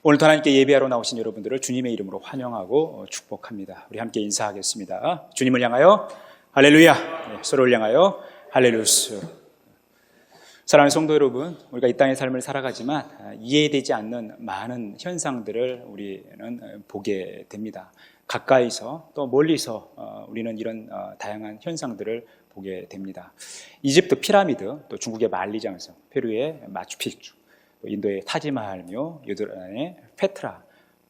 오늘도 하나님께 예배하러 나오신 여러분들을 주님의 이름으로 환영하고 축복합니다. 우리 함께 인사하겠습니다. 주님을 향하여 할렐루야, 서로를 향하여 할렐루스. 사랑하는 성도 여러분, 우리가 이 땅의 삶을 살아가지만 이해되지 않는 많은 현상들을 우리는 보게 됩니다. 가까이서 또 멀리서 우리는 이런 다양한 현상들을 보게 됩니다. 이집트 피라미드, 또 중국의 만리장성, 페루의 마추픽추, 인도의 타지마할묘, 요르단의 페트라,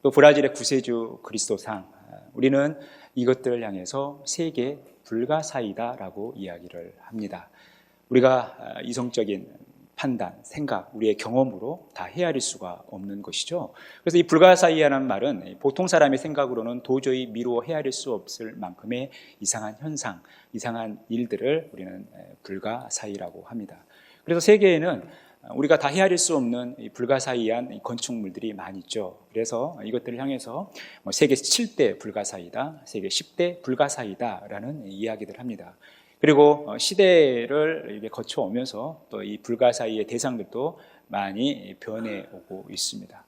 또 브라질의 구세주 그리스도상, 우리는 이것들을 향해서 세계 불가사의다라고 이야기를 합니다. 우리가 이성적인 판단, 생각, 우리의 경험으로 다 헤아릴 수가 없는 것이죠. 그래서 이 불가사의라는 말은 보통 사람의 생각으로는 도저히 미루어 헤아릴 수 없을 만큼의 이상한 현상, 이상한 일들을 우리는 불가사의라고 합니다. 그래서 세계에는 우리가 다 헤아릴 수 없는 불가사의한 건축물들이 많이 있죠. 그래서 이것들을 향해서 세계 7대 불가사의다, 세계 10대 불가사의다라는 이야기들을 합니다. 그리고 시대를 거쳐오면서 또 이 불가사의의 대상들도 많이 변해오고 있습니다.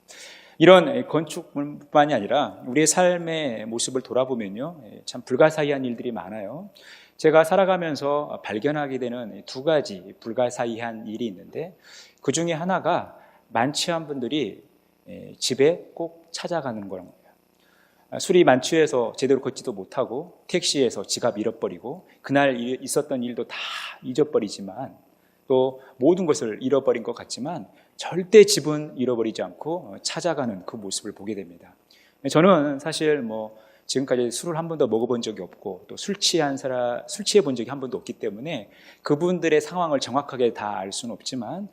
이런 건축물뿐만이 아니라 우리의 삶의 모습을 돌아보면요, 참 불가사의한 일들이 많아요. 제가 살아가면서 발견하게 되는 두 가지 불가사의한 일이 있는데, 그 중에 하나가 만취한 분들이 집에 꼭 찾아가는 거예요. 술이 만취해서 제대로 걷지도 못하고 택시에서 지갑 잃어버리고 그날 있었던 일도 다 잊어버리지만, 또 모든 것을 잃어버린 것 같지만 절대 집은 잃어버리지 않고 찾아가는 그 모습을 보게 됩니다. 저는 사실 지금까지 술을 한 번도 먹어본 적이 없고 또 술 취해 본 적이 한 번도 없기 때문에 그분들의 상황을 정확하게 다 알 수는 없지만,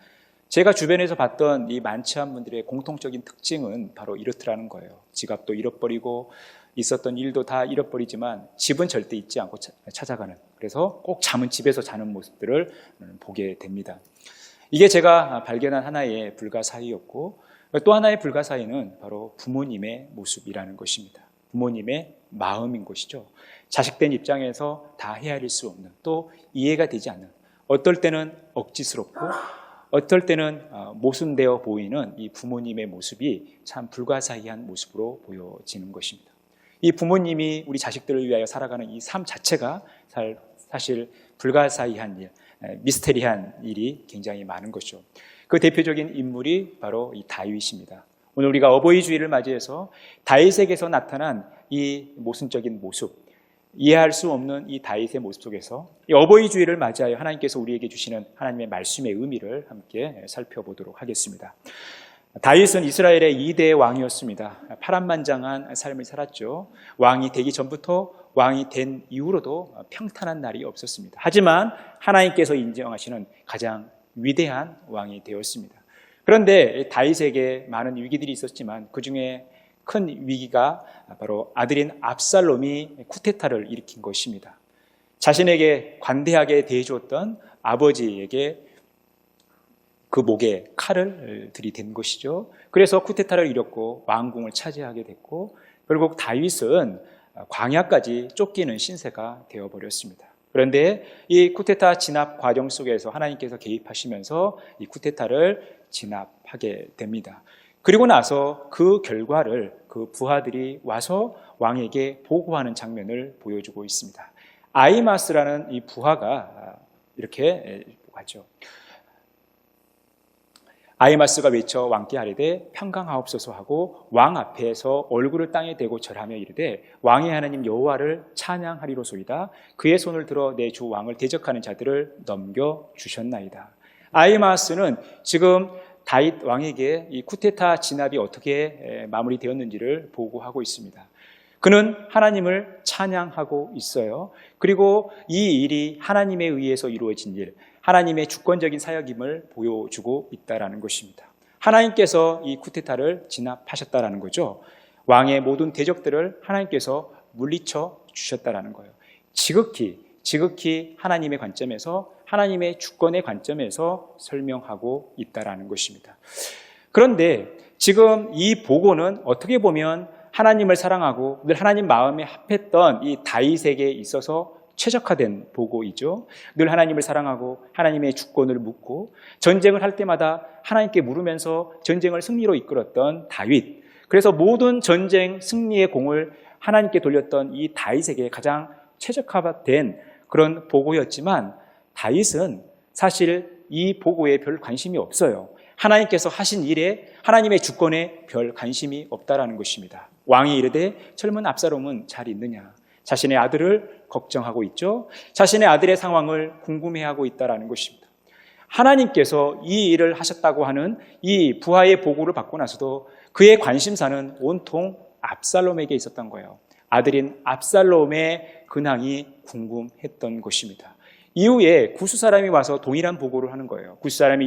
제가 주변에서 봤던 이 만취한 분들의 공통적인 특징은 바로 이렇더라는 거예요. 지갑도 잃어버리고 있었던 일도 다 잃어버리지만 집은 절대 잊지 않고 찾아가는, 그래서 꼭 잠은 집에서 자는 모습들을 보게 됩니다. 이게 제가 발견한 하나의 불가사의였고, 또 하나의 불가사의는 바로 부모님의 모습이라는 것입니다. 부모님의 마음인 것이죠. 자식된 입장에서 다 헤아릴 수 없는, 또 이해가 되지 않는, 어떨 때는 억지스럽고 어떨 때는 모순되어 보이는 이 부모님의 모습이 참 불가사의한 모습으로 보여지는 것입니다. 이 부모님이 우리 자식들을 위하여 살아가는 이 삶 자체가 사실 불가사의한 일, 미스테리한 일이 굉장히 많은 것이죠. 그 대표적인 인물이 바로 이 다윗입니다. 오늘 우리가 어버이 주일을 맞이해서 다윗에게서 나타난 이 모순적인 모습, 이해할 수 없는 이 다윗의 모습 속에서 이 어버이 주일을 맞이하여 하나님께서 우리에게 주시는 하나님의 말씀의 의미를 함께 살펴보도록 하겠습니다. 다윗은 이스라엘의 2대 왕이었습니다. 파란만장한 삶을 살았죠. 왕이 되기 전부터 왕이 된 이후로도 평탄한 날이 없었습니다. 하지만 하나님께서 인정하시는 가장 위대한 왕이 되었습니다. 그런데 다윗에게 많은 위기들이 있었지만 그 중에 큰 위기가 바로 아들인 압살롬이 쿠데타를 일으킨 것입니다. 자신에게 관대하게 대해주었던 아버지에게 그 목에 칼을 들이댄 것이죠. 그래서 쿠데타를 이뤘고 왕궁을 차지하게 됐고, 결국 다윗은 광야까지 쫓기는 신세가 되어버렸습니다. 그런데 이 쿠데타 진압 과정 속에서 하나님께서 개입하시면서 이 쿠데타를 진압하게 됩니다. 그리고 나서 그 결과를 그 부하들이 와서 왕에게 보고하는 장면을 보여주고 있습니다. 아히마스라는 이 부하가 이렇게 하죠. 아히마스가 외쳐 왕께 아뢰되 평강하옵소서 하고 왕 앞에서 얼굴을 땅에 대고 절하며 이르되 왕의 하나님 여호와를 찬양하리로소이다. 그의 손을 들어 내 주 왕을 대적하는 자들을 넘겨주셨나이다. 아히마스는 지금 다윗 왕에게 이 쿠데타 진압이 어떻게 마무리되었는지를 보고하고 있습니다. 그는 하나님을 찬양하고 있어요. 그리고 이 일이 하나님에 의해서 이루어진 일, 하나님의 주권적인 사역임을 보여주고 있다는 것입니다. 하나님께서 이 쿠데타를 진압하셨다는 거죠. 왕의 모든 대적들을 하나님께서 물리쳐 주셨다는 거예요. 지극히 하나님의 관점에서, 하나님의 주권의 관점에서 설명하고 있다는 것입니다. 그런데 지금 이 보고는 어떻게 보면 하나님을 사랑하고 늘 하나님 마음에 합했던 이 다윗에게 있어서 최적화된 보고이죠. 늘 하나님을 사랑하고 하나님의 주권을 묻고 전쟁을 할 때마다 하나님께 물으면서 전쟁을 승리로 이끌었던 다윗. 그래서 모든 전쟁 승리의 공을 하나님께 돌렸던 이 다윗에게 가장 최적화된 그런 보고였지만 다윗은 사실 이 보고에 별 관심이 없어요. 하나님께서 하신 일에 하나님의 주권에 별 관심이 없다라는 것입니다. 왕이 이르되 젊은 압살롬은 잘 있느냐. 자신의 아들을 걱정하고 있죠. 자신의 아들의 상황을 궁금해하고 있다라는 것입니다. 하나님께서 이 일을 하셨다고 하는 이 부하의 보고를 받고 나서도 그의 관심사는 온통 압살롬에게 있었던 거예요. 아들인 압살롬의 근황이 궁금했던 것입니다. 이후에 구스 사람이 와서 동일한 보고를 하는 거예요. 구스 사람이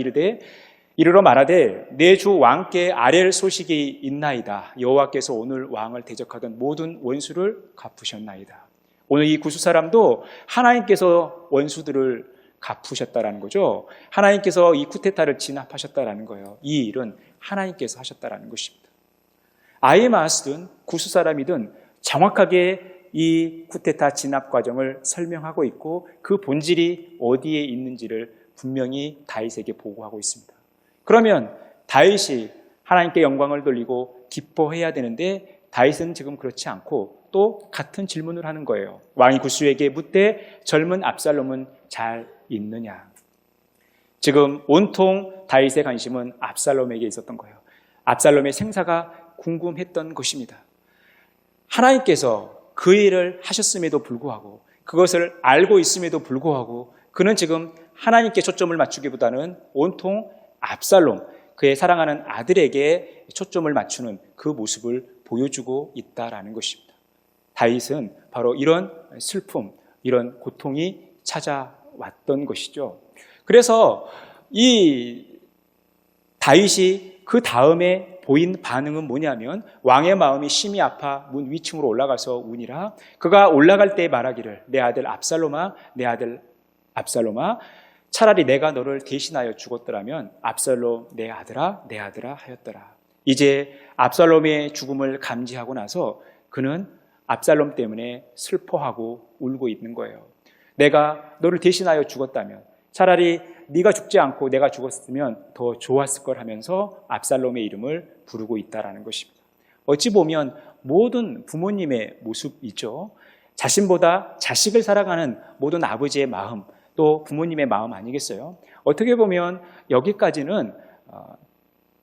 이르러 말하되 내 주 왕께 아랠 소식이 있나이다. 여호와께서 오늘 왕을 대적하던 모든 원수를 갚으셨나이다. 오늘 이 구스 사람도 하나님께서 원수들을 갚으셨다라는 거죠. 하나님께서 이 쿠데타를 진압하셨다라는 거예요. 이 일은 하나님께서 하셨다라는 것입니다. 아히마아스든 구스 사람이든 정확하게 이 쿠데타 진압 과정을 설명하고 있고 그 본질이 어디에 있는지를 분명히 다윗에게 보고하고 있습니다. 그러면 다윗이 하나님께 영광을 돌리고 기뻐해야 되는데 다윗은 지금 그렇지 않고 또 같은 질문을 하는 거예요. 왕이 구스에게 묻되 젊은 압살롬은 잘 있느냐. 지금 온통 다윗의 관심은 압살롬에게 있었던 거예요. 압살롬의 생사가 궁금했던 것입니다. 하나님께서 그 일을 하셨음에도 불구하고 그것을 알고 있음에도 불구하고 그는 지금 하나님께 초점을 맞추기보다는 온통 압살롬, 그의 사랑하는 아들에게 초점을 맞추는 그 모습을 보여주고 있다라는 것입니다. 다윗은 바로 이런 슬픔, 이런 고통이 찾아왔던 것이죠. 그래서 이 다윗이 그 다음에 보인 반응은 뭐냐면 왕의 마음이 심히 아파 문 위층으로 올라가서 우니라. 그가 올라갈 때 말하기를 내 아들 압살롬아, 내 아들 압살롬아, 차라리 내가 너를 대신하여 죽었더라면 압살롬 내 아들아 하였더라. 이제 압살롬의 죽음을 감지하고 나서 그는 압살롬 때문에 슬퍼하고 울고 있는 거예요. 내가 너를 대신하여 죽었다면 차라리 네가 죽지 않고 내가 죽었으면 더 좋았을 걸 하면서 압살롬의 이름을 부르고 있다는 것입니다. 어찌 보면 모든 부모님의 모습이죠. 자신보다 자식을 사랑하는 모든 아버지의 마음, 또 부모님의 마음 아니겠어요? 어떻게 보면 여기까지는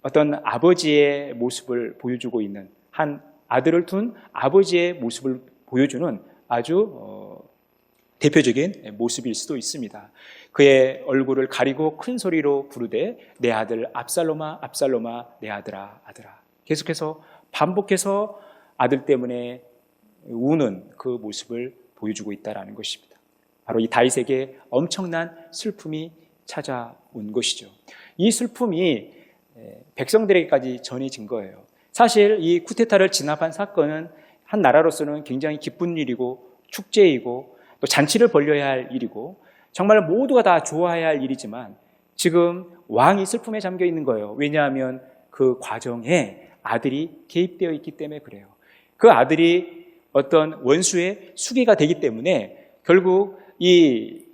어떤 아버지의 모습을 보여주고 있는 한 아들을 둔 아버지의 모습을 보여주는 아주 대표적인 모습일 수도 있습니다. 그의 얼굴을 가리고 큰 소리로 부르되 내 아들 압살롬아 압살롬아 내 아들아 아들아. 계속해서 반복해서 아들 때문에 우는 그 모습을 보여주고 있다는 것입니다. 바로 이 다윗에게 엄청난 슬픔이 찾아온 것이죠. 이 슬픔이 백성들에게까지 전해진 거예요. 사실 이 쿠데타를 진압한 사건은 한 나라로서는 굉장히 기쁜 일이고 축제이고 또 잔치를 벌려야 할 일이고 정말 모두가 다 좋아해야 할 일이지만 지금 왕이 슬픔에 잠겨 있는 거예요. 왜냐하면 그 과정에 아들이 개입되어 있기 때문에 그래요. 그 아들이 어떤 원수의 수기가 되기 때문에 결국 이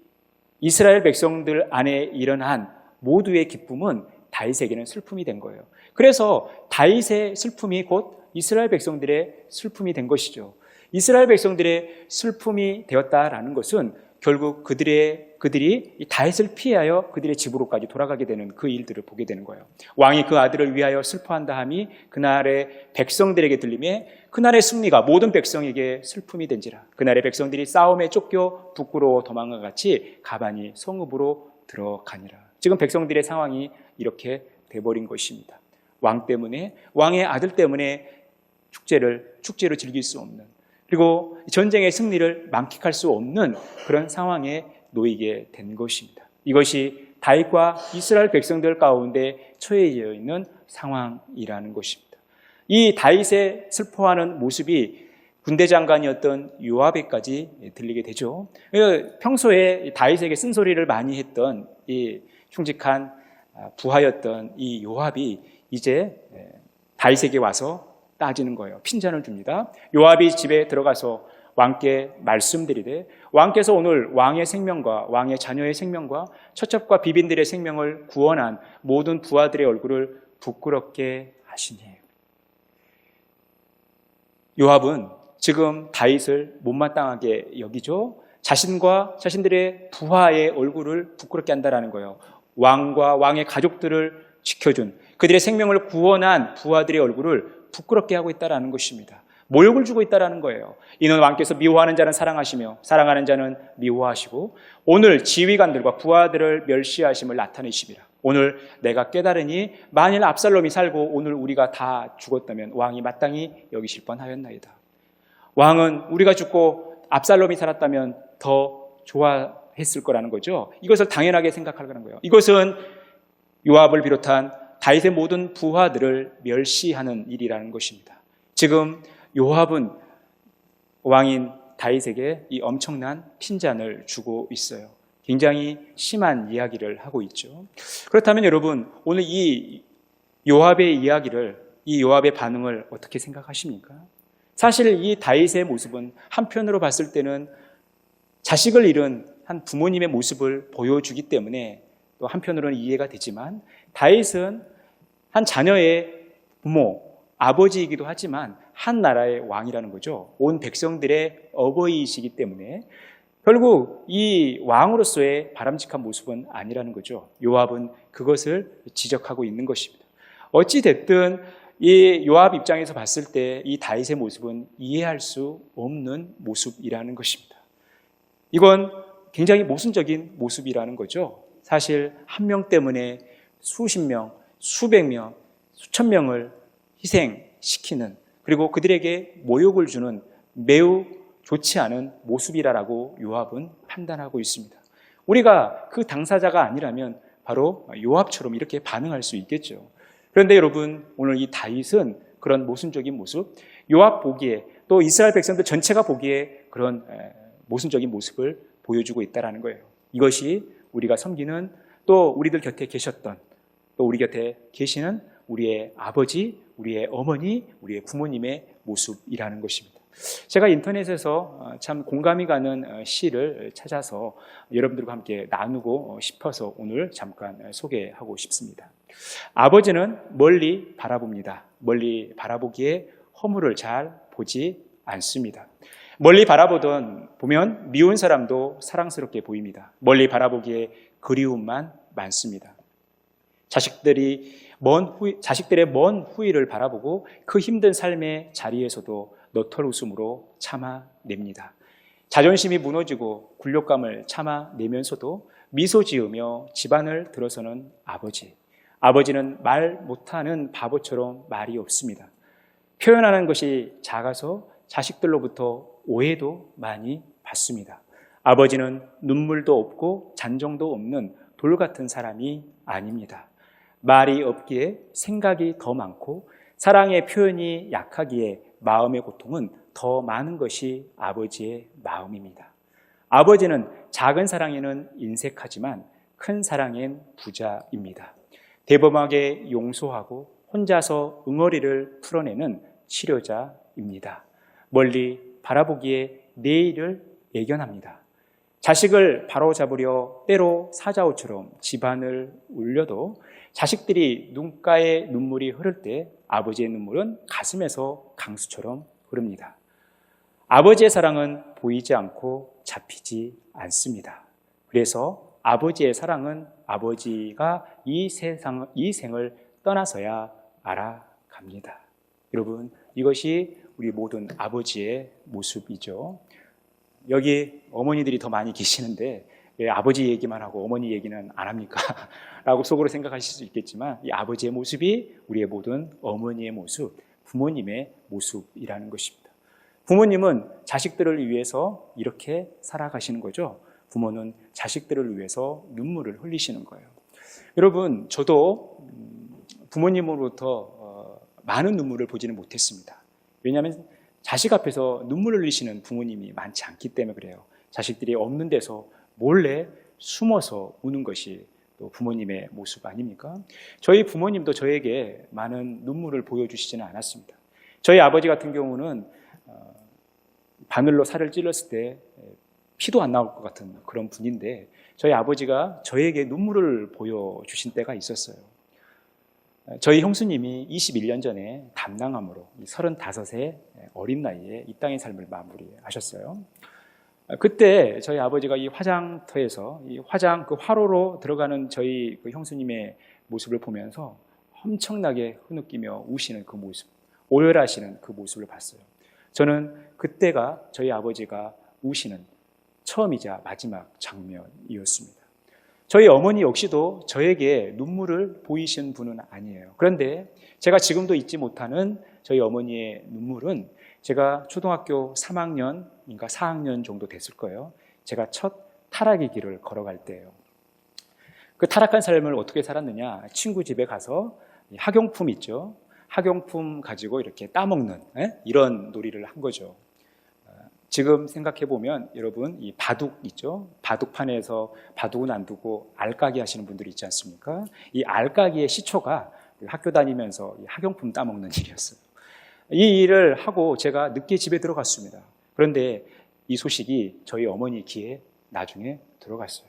이스라엘 백성들 안에 일어난 모두의 기쁨은 다윗에게는 슬픔이 된 거예요. 그래서 다윗의 슬픔이 곧 이스라엘 백성들의 슬픔이 된 것이죠. 이스라엘 백성들의 슬픔이 되었다라는 것은 결국 그들이 다윗을 피하여 그들의 집으로까지 돌아가게 되는 그 일들을 보게 되는 거예요. 왕이 그 아들을 위하여 슬퍼한다 함이 그날의 백성들에게 들림에 그날의 승리가 모든 백성에게 슬픔이 된지라. 그날의 백성들이 싸움에 쫓겨 부끄러워 도망과 같이 가만히 성읍으로 들어가니라. 지금 백성들의 상황이 이렇게 돼버린 것입니다. 왕 때문에, 왕의 아들 때문에 축제를 즐길 수 없는, 그리고 전쟁의 승리를 만끽할 수 없는 그런 상황에 놓이게 된 것입니다. 이것이 다윗과 이스라엘 백성들 가운데 처해져 있는 상황이라는 것입니다. 이 다윗의 슬퍼하는 모습이 군대 장관이었던 요압에까지 들리게 되죠. 평소에 다윗에게 쓴소리를 많이 했던 이 흉직한 부하였던 이 요압이 이제 다윗에게 와서 따지는 거예요. 핀잔을 줍니다. 요압이 집에 들어가서 왕께 말씀드리되 왕께서 오늘 왕의 생명과 왕의 자녀의 생명과 처첩과 비빈들의 생명을 구원한 모든 부하들의 얼굴을 부끄럽게 하시니. 요압은 지금 다윗을 못마땅하게 여기죠. 자신과 자신들의 부하의 얼굴을 부끄럽게 한다라는 거예요. 왕과 왕의 가족들을 지켜준 그들의 생명을 구원한 부하들의 얼굴을 부끄럽게 하고 있다라는 것입니다. 모욕을 주고 있다라는 거예요. 이는 왕께서 미워하는 자는 사랑하시며 사랑하는 자는 미워하시고 오늘 지휘관들과 부하들을 멸시하심을 나타내심이라. 오늘 내가 깨달으니 만일 압살롬이 살고 오늘 우리가 다 죽었다면 왕이 마땅히 여기실 뻔하였나이다. 왕은 우리가 죽고 압살롬이 살았다면 더 좋아했을 거라는 거죠. 이것을 당연하게 생각하는 거예요. 이것은 요압을 비롯한 다윗의 모든 부하들을 멸시하는 일이라는 것입니다. 지금 요압은 왕인 다윗에게 이 엄청난 핀잔을 주고 있어요. 굉장히 심한 이야기를 하고 있죠. 그렇다면 여러분, 오늘 이 요압의 이야기를, 이 요압의 반응을 어떻게 생각하십니까? 사실 이 다윗의 모습은 한편으로 봤을 때는 자식을 잃은 한 부모님의 모습을 보여주기 때문에 또 한편으로는 이해가 되지만 다윗은 한 자녀의 부모, 아버지이기도 하지만 한 나라의 왕이라는 거죠. 온 백성들의 어버이이시기 때문에 결국 이 왕으로서의 바람직한 모습은 아니라는 거죠. 요압은 그것을 지적하고 있는 것입니다. 어찌 됐든 이 요압 입장에서 봤을 때 이 다윗의 모습은 이해할 수 없는 모습이라는 것입니다. 이건 굉장히 모순적인 모습이라는 거죠. 사실 한 명 때문에 수십 명, 수백 명, 수천 명을 희생시키는 그리고 그들에게 모욕을 주는 매우 좋지 않은 모습이라고 요압은 판단하고 있습니다. 우리가 그 당사자가 아니라면 바로 요압처럼 이렇게 반응할 수 있겠죠. 그런데 여러분, 오늘 이 다윗은 그런 모순적인 모습, 요압 보기에 또 이스라엘 백성들 전체가 보기에 그런 모순적인 모습을 보여주고 있다는 거예요. 이것이 우리가 섬기는 또 우리들 곁에 계셨던 또 우리 곁에 계시는 우리의 아버지, 우리의 어머니, 우리의 부모님의 모습이라는 것입니다. 제가 인터넷에서 참 공감이 가는 시를 찾아서 여러분들과 함께 나누고 싶어서 오늘 잠깐 소개하고 싶습니다. 아버지는 멀리 바라봅니다. 멀리 바라보기에 허물을 잘 보지 않습니다. 멀리 보면 미운 사람도 사랑스럽게 보입니다. 멀리 바라보기에 그리움만 많습니다. 자식들의 먼 후일을 바라보고 그 힘든 삶의 자리에서도 너털 웃음으로 참아냅니다. 자존심이 무너지고 굴욕감을 참아내면서도 미소 지으며 집안을 들어서는 아버지. 아버지는 말 못하는 바보처럼 말이 없습니다. 표현하는 것이 작아서 자식들로부터 오해도 많이 받습니다. 아버지는 눈물도 없고 잔정도 없는 돌 같은 사람이 아닙니다. 말이 없기에 생각이 더 많고 사랑의 표현이 약하기에 마음의 고통은 더 많은 것이 아버지의 마음입니다. 아버지는 작은 사랑에는 인색하지만 큰 사랑엔 부자입니다. 대범하게 용서하고 혼자서 응어리를 풀어내는 치료자입니다. 멀리 바라보기에 내일을 예견합니다. 자식을 바로잡으려 때로 사자우처럼 집안을 울려도 자식들이 눈가에 눈물이 흐를 때 아버지의 눈물은 가슴에서 강수처럼 흐릅니다. 아버지의 사랑은 보이지 않고 잡히지 않습니다. 그래서 아버지의 사랑은 아버지가 이 생을 떠나서야 알아갑니다. 여러분, 이것이 우리 모든 아버지의 모습이죠. 여기 어머니들이 더 많이 계시는데 왜 아버지 얘기만 하고 어머니 얘기는 안 합니까? 라고 속으로 생각하실 수 있겠지만 이 아버지의 모습이 우리의 모든 어머니의 모습, 부모님의 모습이라는 것입니다. 부모님은 자식들을 위해서 이렇게 살아가시는 거죠. 부모는 자식들을 위해서 눈물을 흘리시는 거예요. 여러분, 저도 부모님으로부터 많은 눈물을 보지는 못했습니다. 왜냐하면 자식 앞에서 눈물을 흘리시는 부모님이 많지 않기 때문에 그래요. 자식들이 없는 데서 몰래 숨어서 우는 것이 또 부모님의 모습 아닙니까? 저희 부모님도 저에게 많은 눈물을 보여주시지는 않았습니다. 저희 아버지 같은 경우는 바늘로 살을 찔렀을 때 피도 안 나올 것 같은 그런 분인데 저희 아버지가 저에게 눈물을 보여주신 때가 있었어요. 저희 형수님이 21년 전에 담낭암으로 35세 어린 나이에 이 땅의 삶을 마무리하셨어요. 그때 저희 아버지가 이 화장터에서 이 화로로 들어가는 저희 그 형수님의 모습을 보면서 엄청나게 흐느끼며 우시는 그 모습, 오열하시는 그 모습을 봤어요. 저는 그때가 저희 아버지가 우시는 처음이자 마지막 장면이었습니다. 저희 어머니 역시도 저에게 눈물을 보이신 분은 아니에요. 그런데 제가 지금도 잊지 못하는 저희 어머니의 눈물은 제가 초등학교 3학년인가 4학년 정도 됐을 거예요. 제가 첫 타락의 길을 걸어갈 때예요. 그 타락한 삶을 어떻게 살았느냐? 친구 집에 가서 학용품 있죠. 학용품 가지고 이렇게 따먹는 이런 놀이를 한 거죠. 지금 생각해 보면 여러분 이 바둑 있죠. 바둑판에서 바둑은 안 두고 알까기 하시는 분들이 있지 않습니까? 이 알까기의 시초가 학교 다니면서 학용품 따먹는 일이었어요. 이 일을 하고 제가 늦게 집에 들어갔습니다. 그런데 이 소식이 저희 어머니 귀에 나중에 들어갔어요.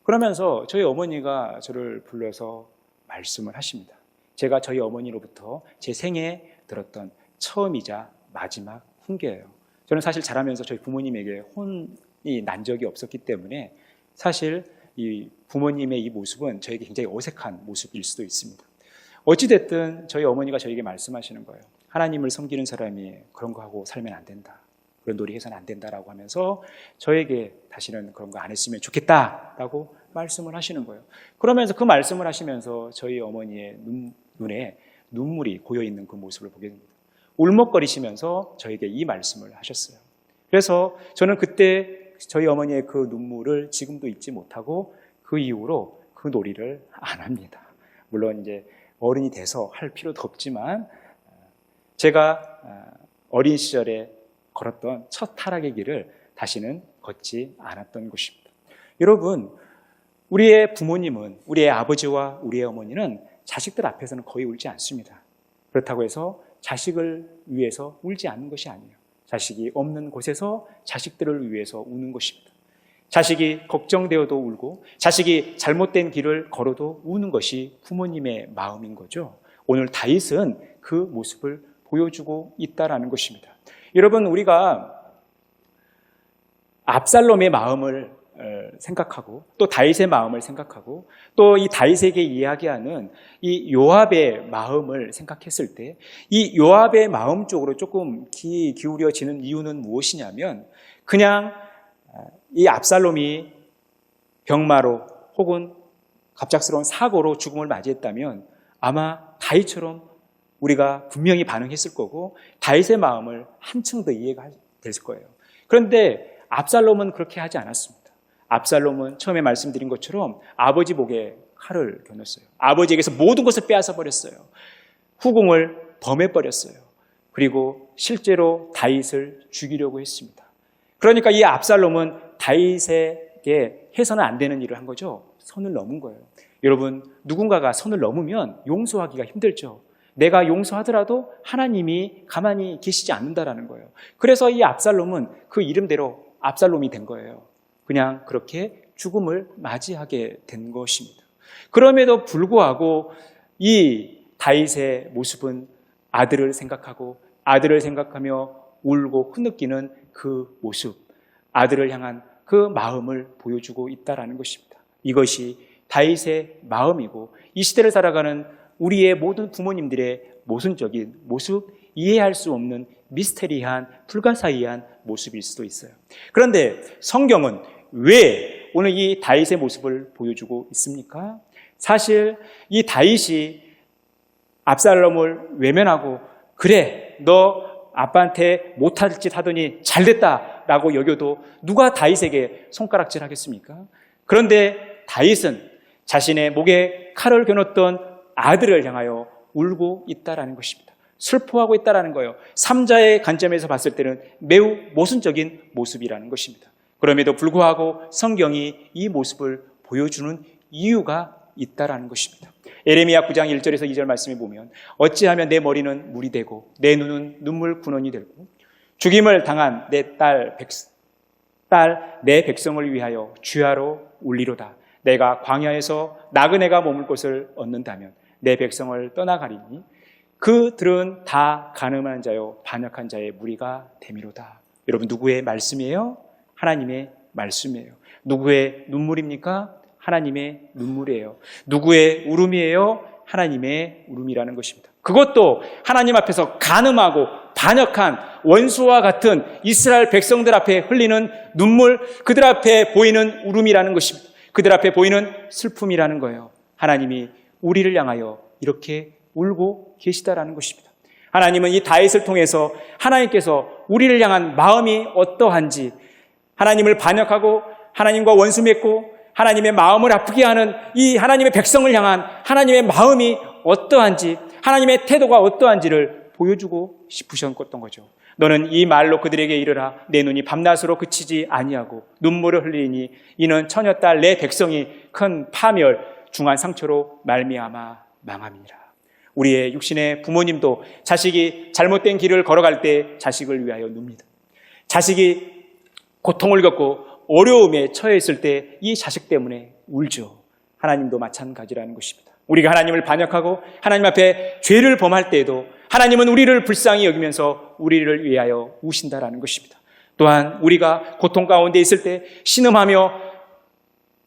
그러면서 저희 어머니가 저를 불러서 말씀을 하십니다. 제가 저희 어머니로부터 제 생에 들었던 처음이자 마지막 훈계예요. 저는 사실 자라면서 저희 부모님에게 혼이 난 적이 없었기 때문에 사실 이 부모님의 이 모습은 저에게 굉장히 어색한 모습일 수도 있습니다. 어찌됐든 저희 어머니가 저에게 말씀하시는 거예요. 하나님을 섬기는 사람이 그런 거 하고 살면 안 된다. 그런 놀이 해서는 안 된다라고 하면서 저에게 다시는 그런 거 안 했으면 좋겠다라고 말씀을 하시는 거예요. 그러면서 그 말씀을 하시면서 저희 어머니의 눈에 눈물이 고여있는 그 모습을 보게 됩니다. 울먹거리시면서 저에게 이 말씀을 하셨어요. 그래서 저는 그때 저희 어머니의 그 눈물을 지금도 잊지 못하고 그 이후로 그 놀이를 안 합니다. 물론 이제 어른이 돼서 할 필요도 없지만 제가 어린 시절에 걸었던 첫 타락의 길을 다시는 걷지 않았던 것입니다. 여러분, 우리의 부모님은, 우리의 아버지와 우리의 어머니는 자식들 앞에서는 거의 울지 않습니다. 그렇다고 해서 자식을 위해서 울지 않는 것이 아니에요. 자식이 없는 곳에서 자식들을 위해서 우는 것입니다. 자식이 걱정되어도 울고 자식이 잘못된 길을 걸어도 우는 것이 부모님의 마음인 거죠. 오늘 다윗은 그 모습을 보여주고 있다라는 것입니다. 여러분, 우리가 압살롬의 마음을 생각하고 또 다윗의 마음을 생각하고 또 이 다윗에게 이야기하는 이 요압의 마음을 생각했을 때 이 요압의 마음 쪽으로 조금 귀 기울여지는 이유는 무엇이냐면 그냥 이 압살롬이 병마로 혹은 갑작스러운 사고로 죽음을 맞이했다면 아마 다윗처럼 우리가 분명히 반응했을 거고 다윗의 마음을 한층 더 이해가 됐을 거예요. 그런데 압살롬은 그렇게 하지 않았습니다. 압살롬은 처음에 말씀드린 것처럼 아버지 목에 칼을 겨눴어요. 아버지에게서 모든 것을 빼앗아 버렸어요. 후궁을 범해버렸어요. 그리고 실제로 다윗을 죽이려고 했습니다. 그러니까 이 압살롬은 다윗에게 해서는 안 되는 일을 한 거죠. 선을 넘은 거예요. 여러분, 누군가가 선을 넘으면 용서하기가 힘들죠. 내가 용서하더라도 하나님이 가만히 계시지 않는다라는 거예요. 그래서 이 압살롬은 그 이름대로 압살롬이 된 거예요. 그냥 그렇게 죽음을 맞이하게 된 것입니다. 그럼에도 불구하고 이 다윗의 모습은 아들을 생각하고 아들을 생각하며 울고 흐느끼는 그 모습, 아들을 향한 그 마음을 보여주고 있다라는 것입니다. 이것이 다윗의 마음이고 이 시대를 살아가는 우리의 모든 부모님들의 모순적인 모습, 이해할 수 없는 미스테리한, 불가사의한 모습일 수도 있어요. 그런데 성경은 왜 오늘 이 다윗의 모습을 보여주고 있습니까? 사실 이 다윗이 압살롬을 외면하고 그래, 너 아빠한테 못할 짓 하더니 잘됐다라고 여겨도 누가 다윗에게 손가락질 하겠습니까? 그런데 다윗은 자신의 목에 칼을 겨눴던 아들을 향하여 울고 있다라는 것입니다. 슬퍼하고 있다라는 거예요. 삼자의 관점에서 봤을 때는 매우 모순적인 모습이라는 것입니다. 그럼에도 불구하고 성경이 이 모습을 보여주는 이유가 있다라는 것입니다. 예레미야 9장 1절에서 2절 말씀에 보면 어찌하면 내 머리는 물이 되고 내 눈은 눈물 군원이 되고 죽임을 당한 내 백성을 위하여 주야로 울리로다. 내가 광야에서 나그네가 머물 곳을 얻는다면 내 백성을 떠나가리니 그들은 다 가늠한 자요 반역한 자의 무리가 됨이로다. 여러분, 누구의 말씀이에요? 하나님의 말씀이에요. 누구의 눈물입니까? 하나님의 눈물이에요. 누구의 울음이에요? 하나님의 울음이라는 것입니다. 그것도 하나님 앞에서 간음하고 반역한 원수와 같은 이스라엘 백성들 앞에 흘리는 눈물, 그들 앞에 보이는 울음이라는 것입니다. 그들 앞에 보이는 슬픔이라는 거예요. 하나님이 우리를 향하여 이렇게 울고 계시다라는 것입니다. 하나님은 이 다윗을 통해서 하나님께서 우리를 향한 마음이 어떠한지, 하나님을 반역하고 하나님과 원수 맺고 하나님의 마음을 아프게 하는 이 하나님의 백성을 향한 하나님의 마음이 어떠한지, 하나님의 태도가 어떠한지를 보여주고 싶으셨던 거죠. 너는 이 말로 그들에게 이르라. 내 눈이 밤낮으로 그치지 아니하고 눈물을 흘리니 이는 처녀딸 내 백성이 큰 파멸 중한 상처로 말미암아 망함이니라. 우리의 육신의 부모님도 자식이 잘못된 길을 걸어갈 때 자식을 위하여 눕니다. 자식이 고통을 겪고 어려움에 처해 있을 때 이 자식 때문에 울죠. 하나님도 마찬가지라는 것입니다. 우리가 하나님을 반역하고 하나님 앞에 죄를 범할 때에도 하나님은 우리를 불쌍히 여기면서 우리를 위하여 우신다라는 것입니다. 또한 우리가 고통 가운데 있을 때, 신음하며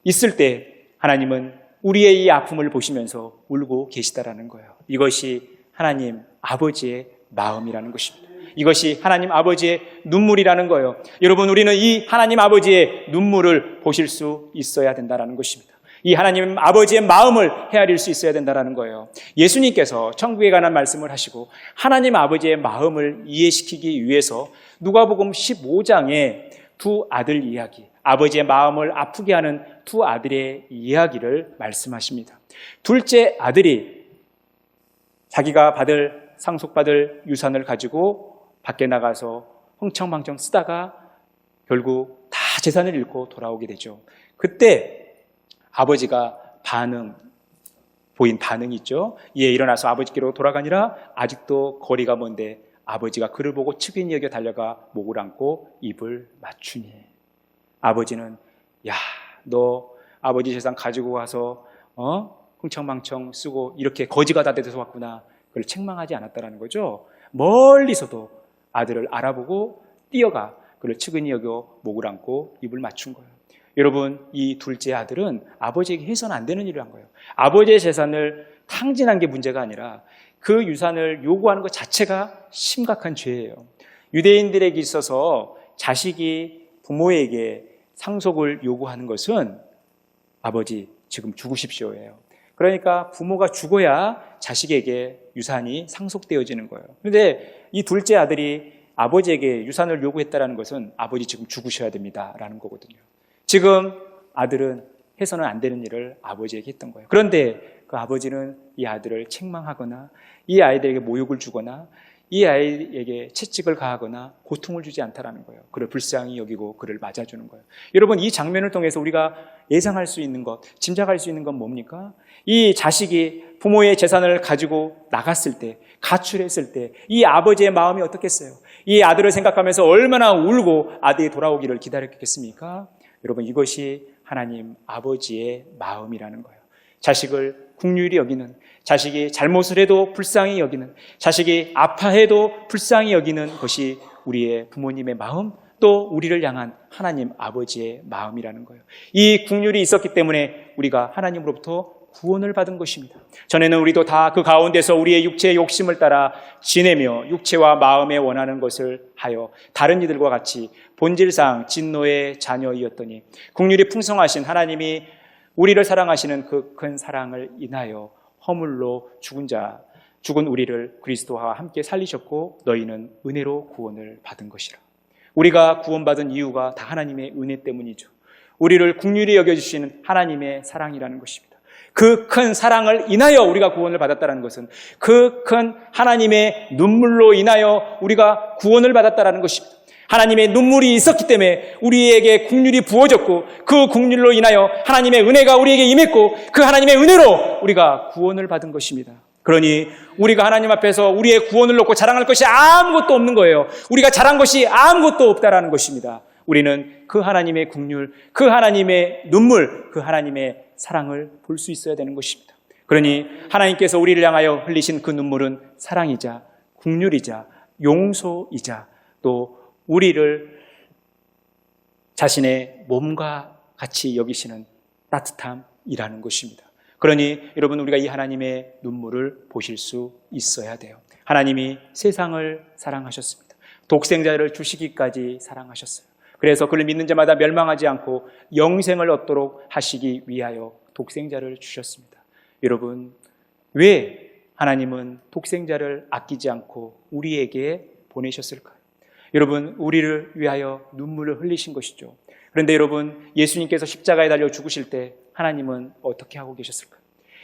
있을 때 하나님은 우리의 이 아픔을 보시면서 울고 계시다라는 거예요. 이것이 하나님 아버지의 마음이라는 것입니다. 이것이 하나님 아버지의 눈물이라는 거예요. 여러분, 우리는 이 하나님 아버지의 눈물을 보실 수 있어야 된다는 것입니다. 이 하나님 아버지의 마음을 헤아릴 수 있어야 된다는 거예요. 예수님께서 천국에 관한 말씀을 하시고 하나님 아버지의 마음을 이해시키기 위해서 누가복음 15장에 두 아들 이야기, 아버지의 마음을 아프게 하는 두 아들의 이야기를 말씀하십니다. 둘째 아들이 자기가 상속받을 유산을 가지고 밖에 나가서 흥청망청 쓰다가 결국 다 재산을 잃고 돌아오게 되죠. 그때 아버지가 보인 반응이 있죠. 이에 일어나서 아버지께로 돌아가니라. 아직도 거리가 먼데 아버지가 그를 보고 측은히 여겨 달려가 목을 안고 입을 맞추니. 아버지는 야, 너 아버지 재산 가지고 와서 흥청망청 쓰고 이렇게 거지가 다 돼서 왔구나. 그걸 책망하지 않았다라는 거죠. 멀리서도 아들을 알아보고 뛰어가 그를 측은히 여겨 목을 안고 입을 맞춘 거예요. 여러분, 이 둘째 아들은 아버지에게 해서는 안 되는 일을 한 거예요. 아버지의 재산을 탕진한 게 문제가 아니라 그 유산을 요구하는 것 자체가 심각한 죄예요. 유대인들에게 있어서 자식이 부모에게 상속을 요구하는 것은 아버지 지금 죽으십시오예요. 그러니까 부모가 죽어야 자식에게 유산이 상속되어지는 거예요. 그런데 이 둘째 아들이 아버지에게 유산을 요구했다는 것은 아버지 지금 죽으셔야 됩니다라는 거거든요. 지금 아들은 해서는 안 되는 일을 아버지에게 했던 거예요. 그런데 그 아버지는 이 아들을 책망하거나 이 아이들에게 모욕을 주거나 이 아이에게 채찍을 가하거나 고통을 주지 않다라는 거예요. 그를 불쌍히 여기고 그를 맞아주는 거예요. 여러분, 이 장면을 통해서 우리가 예상할 수 있는 것, 짐작할 수 있는 건 뭡니까? 이 자식이 부모의 재산을 가지고 나갔을 때, 가출했을 때 이 아버지의 마음이 어떻겠어요? 이 아들을 생각하면서 얼마나 울고 아들이 돌아오기를 기다렸겠습니까? 여러분, 이것이 하나님 아버지의 마음이라는 거예요. 자식을 긍휼히 여기는, 자식이 잘못을 해도 불쌍히 여기는, 자식이 아파해도 불쌍히 여기는 것이 우리의 부모님의 마음, 또 우리를 향한 하나님 아버지의 마음이라는 거예요. 이 긍휼이 있었기 때문에 우리가 하나님으로부터 구원을 받은 것입니다. 전에는 우리도 다 그 가운데서 우리의 육체의 욕심을 따라 지내며 육체와 마음에 원하는 것을 하여 다른 이들과 같이 본질상 진노의 자녀이었더니 긍휼이 풍성하신 하나님이 우리를 사랑하시는 그 큰 사랑을 인하여 허물로 죽은 우리를 그리스도와 함께 살리셨고 너희는 은혜로 구원을 받은 것이라. 우리가 구원받은 이유가 다 하나님의 은혜 때문이죠. 우리를 긍휼히 여겨주시는 하나님의 사랑이라는 것입니다. 그 큰 사랑을 인하여 우리가 구원을 받았다는 것은 그 큰 하나님의 눈물로 인하여 우리가 구원을 받았다는 것입니다. 하나님의 눈물이 있었기 때문에 우리에게 긍휼이 부어졌고 그 긍휼로 인하여 하나님의 은혜가 우리에게 임했고 그 하나님의 은혜로 우리가 구원을 받은 것입니다. 그러니 우리가 하나님 앞에서 우리의 구원을 놓고 자랑할 것이 아무것도 없는 거예요. 우리가 잘한 것이 아무것도 없다라는 것입니다. 우리는 그 하나님의 긍휼, 그 하나님의 눈물, 그 하나님의 사랑을 볼 수 있어야 되는 것입니다. 그러니 하나님께서 우리를 향하여 흘리신 그 눈물은 사랑이자 긍휼이자 용서이자 또 우리를 자신의 몸과 같이 여기시는 따뜻함이라는 것입니다. 그러니 여러분, 우리가 이 하나님의 눈물을 보실 수 있어야 돼요. 하나님이 세상을 사랑하셨습니다. 독생자를 주시기까지 사랑하셨어요. 그래서 그를 믿는 자마다 멸망하지 않고 영생을 얻도록 하시기 위하여 독생자를 주셨습니다. 여러분, 왜 하나님은 독생자를 아끼지 않고 우리에게 보내셨을까요? 여러분, 우리를 위하여 눈물을 흘리신 것이죠. 그런데 여러분, 예수님께서 십자가에 달려 죽으실 때 하나님은 어떻게 하고 계셨을까요?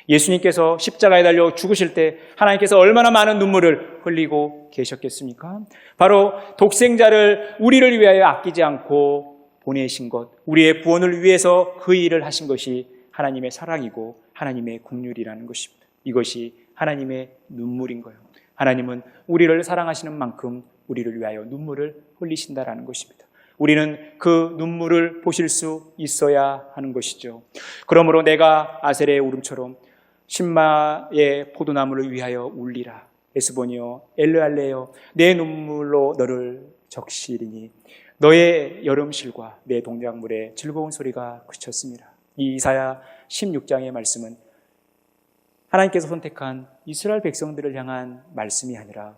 예수님께서 십자가에 달려 죽으실 때 하나님께서 얼마나 많은 눈물을 흘리고 계셨겠습니까? 바로 독생자를 우리를 위하여 아끼지 않고 보내신 것, 우리의 구원을 위해서 그 일을 하신 것이 하나님의 사랑이고 하나님의 긍휼이라는 것입니다. 이것이 하나님의 눈물인 거예요. 하나님은 우리를 사랑하시는 만큼 우리를 위하여 눈물을 흘리신다라는 것입니다. 우리는 그 눈물을 보실 수 있어야 하는 것이죠. 그러므로 내가 아셀의 울음처럼 신마의 포도나무를 위하여 울리라. 에스보니여 엘르알레여 내 눈물로 너를 적시리니 너의 여름실과 내 동작물의 즐거운 소리가 그쳤습니다. 이 이사야 16장의 말씀은 하나님께서 선택한 이스라엘 백성들을 향한 말씀이 아니라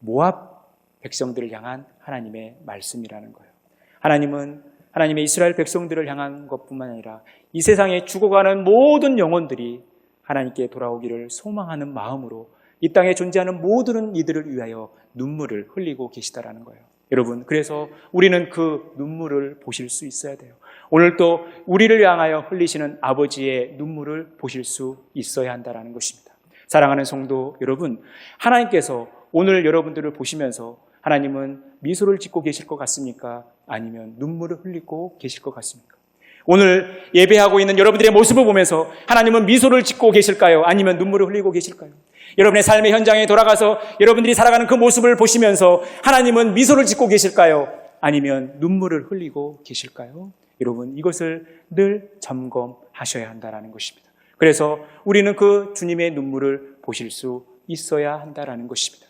모압 백성들을 향한 하나님의 말씀이라는 거예요. 하나님은 하나님의 이스라엘 백성들을 향한 것뿐만 아니라 이 세상에 죽어가는 모든 영혼들이 하나님께 돌아오기를 소망하는 마음으로 이 땅에 존재하는 모든 이들을 위하여 눈물을 흘리고 계시다라는 거예요. 여러분, 그래서 우리는 그 눈물을 보실 수 있어야 돼요. 오늘 또 우리를 향하여 흘리시는 아버지의 눈물을 보실 수 있어야 한다는 것입니다. 사랑하는 성도 여러분, 하나님께서 오늘 여러분들을 보시면서 하나님은 미소를 짓고 계실 것 같습니까? 아니면 눈물을 흘리고 계실 것 같습니까? 오늘 예배하고 있는 여러분들의 모습을 보면서 하나님은 미소를 짓고 계실까요? 아니면 눈물을 흘리고 계실까요? 여러분의 삶의 현장에 돌아가서 여러분들이 살아가는 그 모습을 보시면서 하나님은 미소를 짓고 계실까요? 아니면 눈물을 흘리고 계실까요? 여러분, 이것을 늘 점검하셔야 한다는 것입니다. 그래서 우리는 그 주님의 눈물을 보실 수 있어야 한다는 것입니다.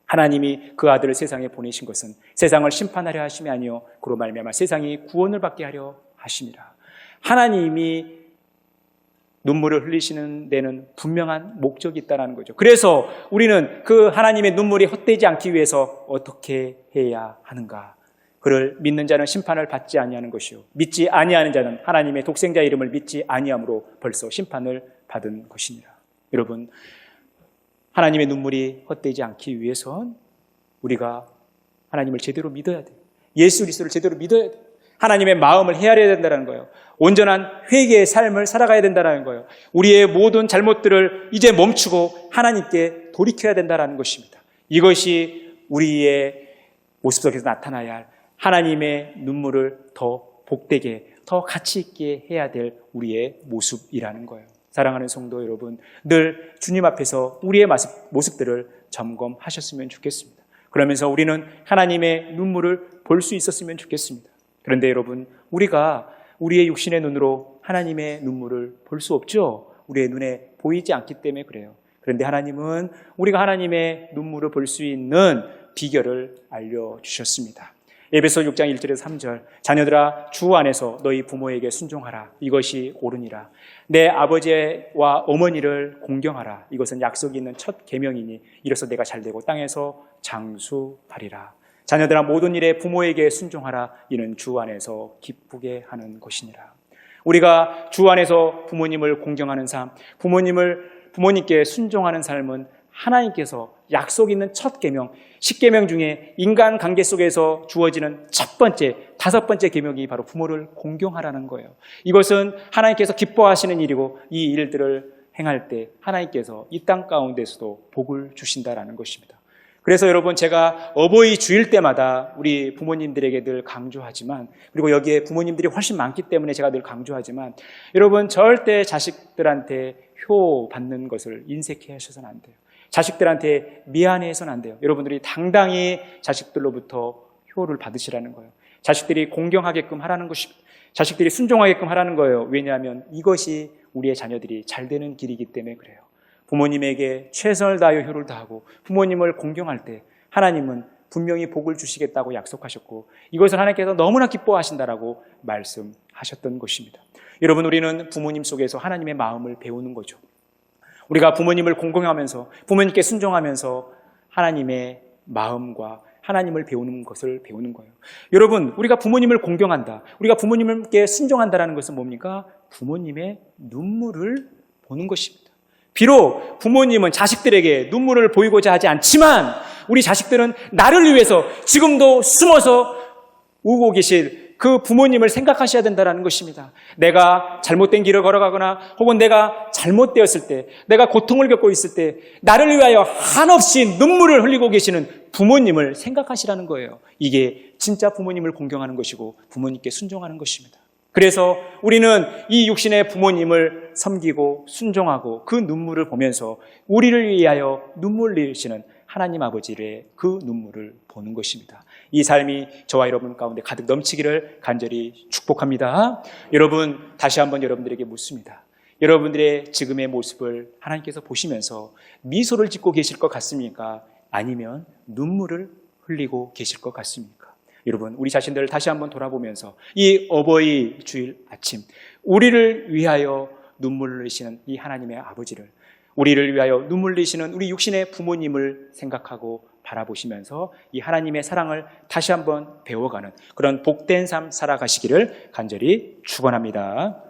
하나님이 그 아들을 세상에 보내신 것은 세상을 심판하려 하심이 아니요 그로 말미암아 세상이 구원을 받게 하려 하심이라. 하나님이 눈물을 흘리시는 데는 분명한 목적이 있다는 거죠. 그래서 우리는 그 하나님의 눈물이 헛되지 않기 위해서 어떻게 해야 하는가? 그를 믿는 자는 심판을 받지 아니하는 것이요 믿지 아니하는 자는 하나님의 독생자 이름을 믿지 아니함으로 벌써 심판을 받은 것이니라. 여러분, 하나님의 눈물이 헛되지 않기 위해선 우리가 하나님을 제대로 믿어야 돼요. 예수 그리스도를 제대로 믿어야 돼요. 하나님의 마음을 헤아려야 된다는 거예요. 온전한 회개의 삶을 살아가야 된다는 거예요. 우리의 모든 잘못들을 이제 멈추고 하나님께 돌이켜야 된다는 것입니다. 이것이 우리의 모습 속에서 나타나야 할 하나님의 눈물을 더 복되게, 더 가치 있게 해야 될 우리의 모습이라는 거예요. 사랑하는 성도 여러분, 늘 주님 앞에서 우리의 모습들을 점검하셨으면 좋겠습니다. 그러면서 우리는 하나님의 눈물을 볼 수 있었으면 좋겠습니다. 그런데 여러분, 우리가 우리의 육신의 눈으로 하나님의 눈물을 볼 수 없죠. 우리의 눈에 보이지 않기 때문에 그래요. 그런데 하나님은 우리가 하나님의 눈물을 볼 수 있는 비결을 알려주셨습니다. 에베소 6장 1절에서 3절 자녀들아 주 안에서 너희 부모에게 순종하라. 이것이 옳으니라. 내 아버지와 어머니를 공경하라. 이것은 약속이 있는 첫 계명이니 이로써 내가 잘되고 땅에서 장수하리라. 자녀들아 모든 일에 부모에게 순종하라. 이는 주 안에서 기쁘게 하는 것이니라. 우리가 주 안에서 부모님을 공경하는 삶, 부모님께 순종하는 삶은 하나님께서 약속 있는 첫 계명, 10계명 중에 인간 관계 속에서 주어지는 첫 번째, 5번째 계명이 바로 부모를 공경하라는 거예요. 이것은 하나님께서 기뻐하시는 일이고 이 일들을 행할 때 하나님께서 이 땅 가운데서도 복을 주신다라는 것입니다. 그래서 여러분, 제가 어버이 주일 때마다 우리 부모님들에게 늘 강조하지만, 그리고 여기에 부모님들이 훨씬 많기 때문에 제가 늘 강조하지만, 여러분 절대 자식들한테 효 받는 것을 인색해 하셔서는 안 돼요. 자식들한테 미안해서는 안 돼요. 여러분들이 당당히 자식들로부터 효를 받으시라는 거예요. 자식들이 공경하게끔 하라는 것입니다. 자식들이 순종하게끔 하라는 거예요. 왜냐하면 이것이 우리의 자녀들이 잘 되는 길이기 때문에 그래요. 부모님에게 최선을 다하여 효를 다하고 부모님을 공경할 때 하나님은 분명히 복을 주시겠다고 약속하셨고 이것을 하나님께서 너무나 기뻐하신다라고 말씀하셨던 것입니다. 여러분, 우리는 부모님 속에서 하나님의 마음을 배우는 거죠. 우리가 부모님을 공경하면서 부모님께 순종하면서 하나님의 마음과 하나님을 배우는 것을 배우는 거예요. 여러분, 우리가 부모님을 공경한다, 우리가 부모님께 순종한다는 것은 뭡니까? 부모님의 눈물을 보는 것입니다. 비록 부모님은 자식들에게 눈물을 보이고자 하지 않지만 우리 자식들은 나를 위해서 지금도 숨어서 우고 계실 그 부모님을 생각하셔야 된다는 것입니다. 내가 잘못된 길을 걸어가거나 혹은 내가 잘못되었을 때, 내가 고통을 겪고 있을 때 나를 위하여 한없이 눈물을 흘리고 계시는 부모님을 생각하시라는 거예요. 이게 진짜 부모님을 공경하는 것이고 부모님께 순종하는 것입니다. 그래서 우리는 이 육신의 부모님을 섬기고 순종하고 그 눈물을 보면서 우리를 위하여 눈물 흘리시는 하나님 아버지의 그 눈물을 보는 것입니다. 이 삶이 저와 여러분 가운데 가득 넘치기를 간절히 축복합니다. 여러분, 다시 한번 여러분들에게 묻습니다. 여러분들의 지금의 모습을 하나님께서 보시면서 미소를 짓고 계실 것 같습니까? 아니면 눈물을 흘리고 계실 것 같습니까? 여러분, 우리 자신들을 다시 한번 돌아보면서 이 어버이 주일 아침 우리를 위하여 눈물을 흘리시는 이 하나님의 아버지를, 우리를 위하여 눈물 흘리시는 우리 육신의 부모님을 생각하고 바라보시면서 이 하나님의 사랑을 다시 한번 배워가는 그런 복된 삶 살아가시기를 간절히 축원합니다.